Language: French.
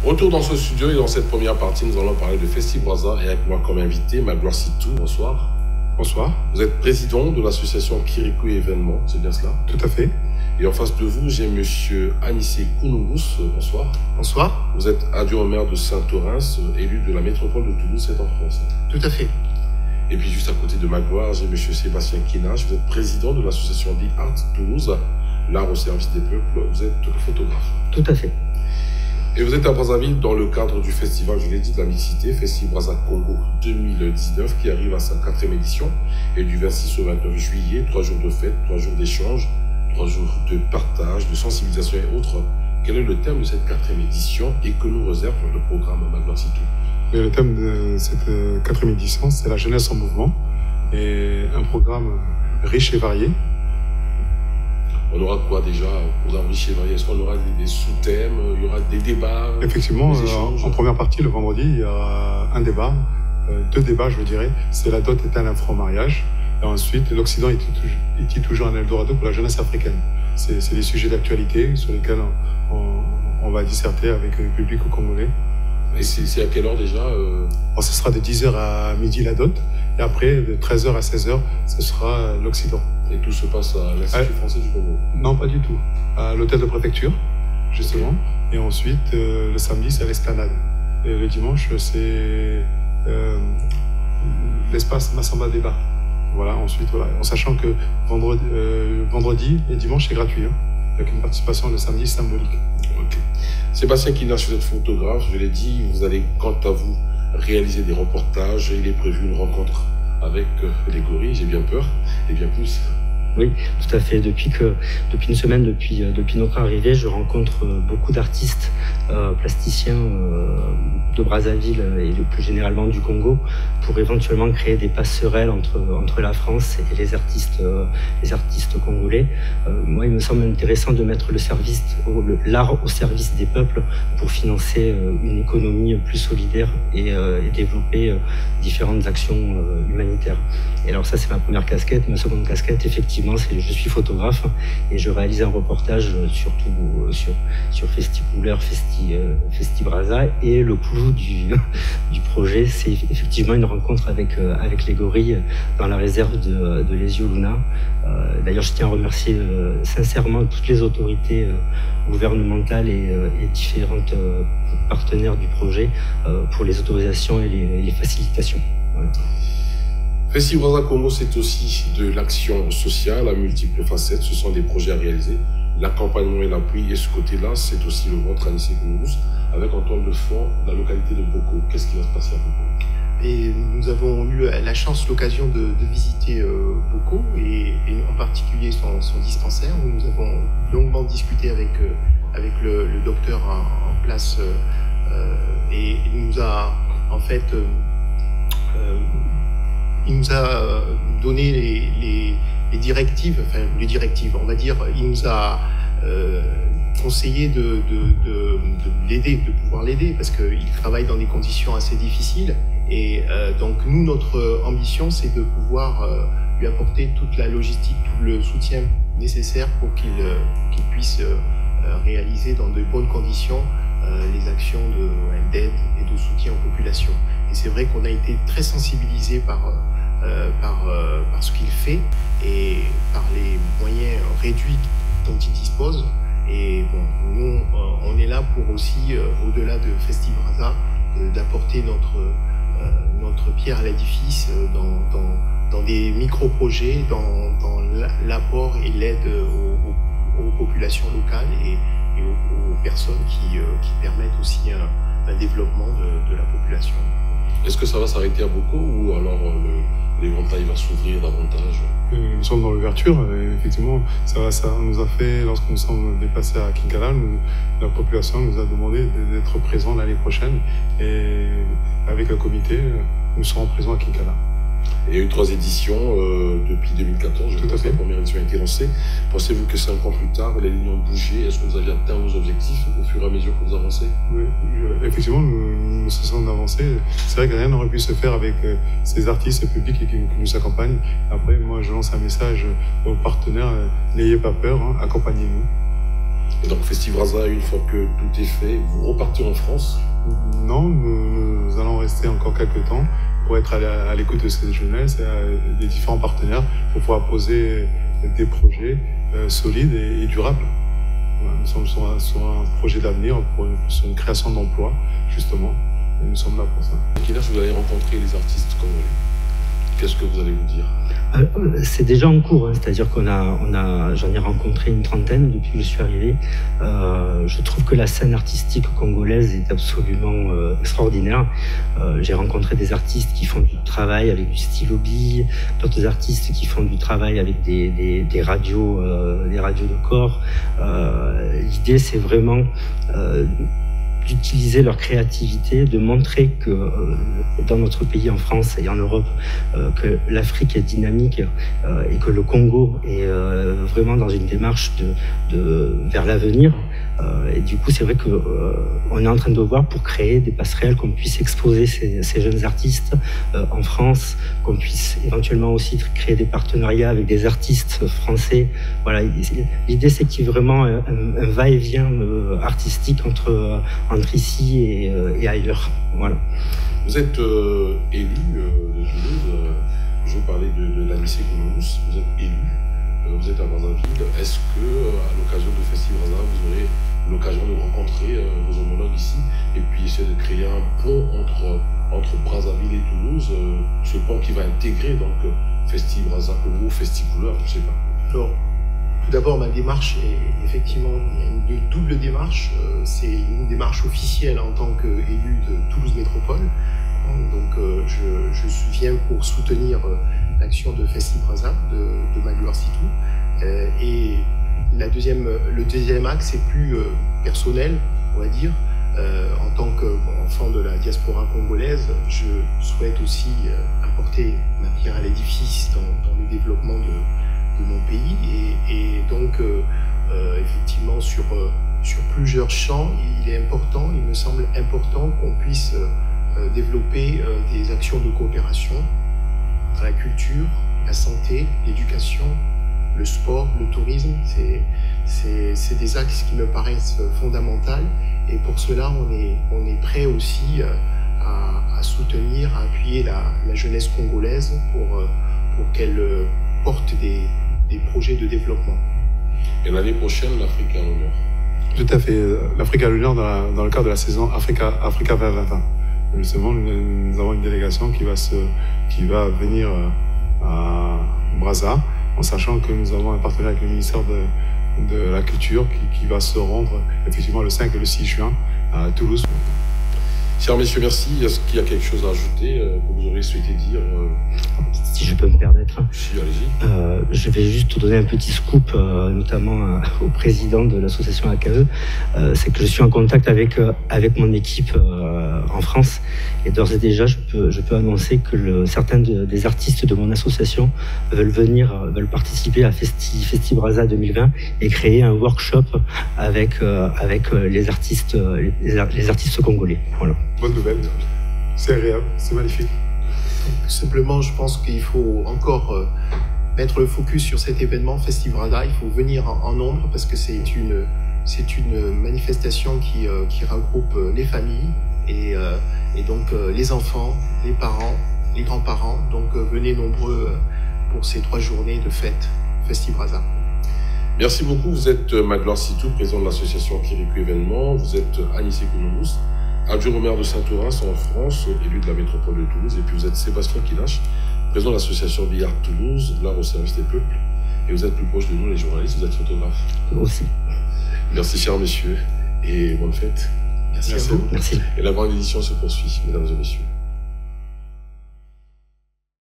Retour dans ce studio et dans cette première partie, nous allons parler de FestiBraza et avec moi comme invité, Magloire Sitou. Bonsoir. Bonsoir. Vous êtes président de l'association Kirikou Événements, c'est bien cela? Tout à fait. Et en face de vous, j'ai monsieur Anissé Kounouous. Bonsoir. Bonsoir. Vous êtes adjoint au maire de Saint-Orens, élu de la métropole de Toulouse, c'est en France. Tout à fait. Et puis juste à côté de Magloire, j'ai monsieur Sébastien Kinache. Vous êtes président de l'association Big Art Toulouse, l'art au service des peuples. Vous êtes photographe. Tout à fait. Et vous êtes à Brazzaville dans le cadre du festival, je l'ai dit, de la mixité, FestiBraza Congo 2019, qui arrive à sa 4e édition. Et du 26 au 29 juillet, 3 jours de fête, 3 jours d'échange, 3 jours de partage, de sensibilisation et autres. Quel est le thème de cette 4e édition et que nous réserve le programme Magloire Sitou? Le thème de cette 4e édition, c'est la jeunesse en mouvement et un programme riche et varié. On aura quoi déjà au programme riche et varié? Est-ce qu'on aura des sous-thèmes? Il y aura des débats? Effectivement, en première partie, le vendredi, il y aura un débat, 2 débats, je dirais. C'est la dot est un affront au mariage. Et ensuite, l'Occident est-il toujours un Eldorado pour la jeunesse africaine? C'est des sujets d'actualité sur lesquels on va disserter avec le public congolais. Et c'est à quelle heure déjà Ce sera de 10h à midi la dot, et après de 13h à 16h, ce sera l'Occident. Et tout se passe à l'Institut français du Congo? Non, pas du tout. À l'hôtel de préfecture, justement. Okay. Et ensuite, le samedi, c'est à l'Esplanade. Et le dimanche, c'est l'espace Massamba Débat. Voilà, ensuite, voilà. En sachant que vendredi et dimanche, c'est gratuit. Hein, avec une participation le samedi symbolique. Ok. Sébastien Kinache, vous êtes photographe, je l'ai dit, vous allez, quant à vous, réaliser des reportages. Il est prévu une rencontre avec les gorilles, j'ai bien peur, et bien plus. Oui, tout à fait. Depuis une semaine, depuis notre arrivée, je rencontre beaucoup d'artistes plasticiens de Brazzaville et plus généralement du Congo pour éventuellement créer des passerelles entre la France et les artistes congolais. Moi, il me semble intéressant de mettre l'art au service des peuples pour financer une économie plus solidaire et développer différentes actions humanitaires. Et alors ça, c'est ma première casquette. Ma seconde casquette, effectivement, c'est je suis photographe et je réalise un reportage surtout sur FestiCouleur, FestiBraza, et le clou du projet, c'est effectivement une rencontre avec les gorilles dans la réserve de Lesio Luna. D'ailleurs, je tiens à remercier sincèrement toutes les autorités gouvernementales et différentes partenaires du projet pour les autorisations et les facilitations. Voilà. FestiBraza Congo, c'est aussi de l'action sociale à multiples facettes. Ce sont des projets à réaliser, l'accompagnement et l'appui. Et ce côté-là, c'est aussi le vôtre, Anissé Kounouous, avec en toile de fond la localité de Boko. Qu'est-ce qui va se passer à Boko? Et nous avons eu la chance, l'occasion de visiter Boko et en particulier son dispensaire, où nous avons longuement discuté avec le docteur en place et il nous a en fait il nous a donné les directives, on va dire, il nous a conseillé de l'aider, de pouvoir l'aider, parce qu'il travaille dans des conditions assez difficiles. Et donc nous, notre ambition, c'est de pouvoir lui apporter toute la logistique, tout le soutien nécessaire pour qu'il puisse réaliser dans de bonnes conditions les actions d'aide et de soutien aux populations. Et c'est vrai qu'on a été très sensibilisés par ce qu'il fait et par les moyens réduits dont il dispose. Et bon, nous, on est là pour aussi, au-delà de FestiBraza, d'apporter notre pierre à l'édifice dans des micro-projets, dans l'apport et l'aide aux populations locales et aux personnes qui permettent aussi un développement de la population. Est-ce que ça va s'arrêter à Boko ou alors l'éventail va s'ouvrir davantage? Nous sommes dans l'ouverture, effectivement, ça nous a fait, lorsque nous sommes déplacés à Kinkala, la population nous a demandé d'être présents l'année prochaine et avec le comité, nous serons présents à Kinkala. Il y a eu 3 éditions depuis 2014, je pense que la première édition a été lancée. Pensez-vous que 5 ans plus tard, les lignes ont bougé? Est-ce que vous avez atteint vos objectifs au fur et à mesure que vous avancez? Oui, effectivement, nous cessons d'avancer. C'est vrai que rien n'aurait pu se faire avec ces artistes publics qui nous accompagnent. Après, moi, je lance un message aux partenaires, n'ayez pas peur, hein, accompagnez-nous. Et donc FestiBraza, une fois que tout est fait, vous repartez en France? Non, nous allons rester encore quelques temps pour être à l'écoute de cette jeunesse et des différents partenaires pour pouvoir poser des projets solides et durables. Voilà, nous sommes sur un projet d'avenir, sur une création d'emplois, justement, et nous sommes là pour ça. À quel âge vous allez rencontrer les artistes congolais? Qu'est-ce que vous allez vous dire? C'est déjà en cours, hein, c'est-à-dire j'en ai rencontré une trentaine depuis que je suis arrivé. Je trouve que la scène artistique congolaise est absolument extraordinaire. J'ai rencontré des artistes qui font du travail avec du stylo bille, d'autres artistes qui font du travail avec des radios de corps. L'idée, c'est vraiment d'utiliser leur créativité, de montrer que dans notre pays, en France et en Europe, que l'Afrique est dynamique et que le Congo est vraiment dans une démarche vers l'avenir. Et du coup, c'est vrai qu'on est en train de voir pour créer des passerelles, qu'on puisse exposer ces jeunes artistes en France, qu'on puisse éventuellement aussi créer des partenariats avec des artistes français. Voilà, l'idée, c'est qu'il y ait vraiment un va-et-vient artistique entre ici et ailleurs. Voilà. Vous êtes élu de Toulouse. Je vous parlais de l'ANICE Kounoumous. Vous êtes élu. Vous êtes à Brazzaville. Est-ce que, à l'occasion de FestiBraza, vous aurez l'occasion de rencontrer vos homologues ici et puis essayer de créer un pont entre Brazzaville et Toulouse, ce pont qui va intégrer donc FestiBraza ou FestiCouleur, je ne sais pas. Alors, tout d'abord, ma démarche est effectivement une double démarche. C'est une démarche officielle en tant qu'élu de Toulouse Métropole. Donc, je viens pour soutenir l'action de FestiBraza, de Magloire Sitou. Et le deuxième axe est plus personnel, on va dire. En tant qu'enfant de la diaspora congolaise, je souhaite aussi apporter ma pierre à l'édifice dans le développement de mon pays. Et donc, effectivement, sur plusieurs champs, il me semble important qu'on puisse développer des actions de coopération dans la culture, la santé, l'éducation, le sport, le tourisme. C'est des axes qui me paraissent fondamentaux. Et pour cela, on est prêt aussi à soutenir, à appuyer la jeunesse congolaise pour qu'elle porte des projets de développement. Et l'année prochaine, l'Afrique à l'honneur. Tout à fait. L'Afrique à l'honneur dans le cadre de la saison Africa 2020. Justement, nous avons une délégation qui va venir à Brazza, en sachant que nous avons un partenariat avec le ministère de la Culture qui va se rendre effectivement le 5 et le 6 juin à Toulouse. Chers messieurs, merci. Est-ce qu'il y a quelque chose à ajouter que vous auriez souhaité dire Si je peux me permettre. Si, allez-y. Je vais juste te donner un petit scoop, notamment au président de l'association AKE. C'est que je suis en contact avec mon équipe en France. Et d'ores et déjà, je peux annoncer que certains des artistes de mon association veulent participer à FestiBraza 2020 et créer un workshop avec les artistes congolais. Voilà. Bonne nouvelle. C'est agréable, c'est magnifique. Simplement, je pense qu'il faut encore mettre le focus sur cet événement FestiBraza. Il faut venir en nombre parce que c'est une manifestation qui regroupe les familles et donc les enfants, les parents, les grands-parents. Donc venez nombreux pour ces 3 journées de fête FestiBraza. Merci beaucoup. Vous êtes Magloire Sitou, président de l'association Kirikou Événements. Vous êtes ANICE Kounoumous, adjoint au maire de Saint-Orens en France, élu de la métropole de Toulouse. Et puis vous êtes Sébastien Kilache, président de l'association Billard Toulouse, l'art au service des peuples. Et vous êtes plus proche de nous, les journalistes, vous êtes photographe. Aussi. Merci, chers messieurs, et bonne fête. Merci à vous. Merci. Et la grande édition se poursuit, mesdames et messieurs.